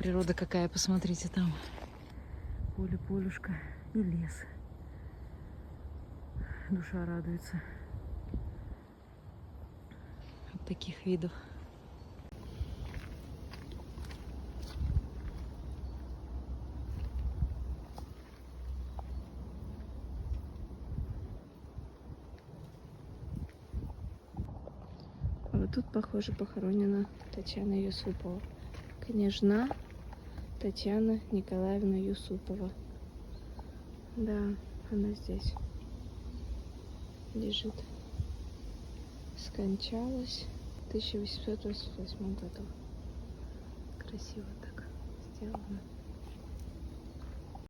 Природа какая, посмотрите, там поле, полюшка и лес. Душа радуется от таких видов. А вот тут, похоже, похоронена Татьяна Юсупова. Княжна Татьяна Николаевна Юсупова. Да, она здесь лежит. Скончалась в 1888 году. Красиво так сделано.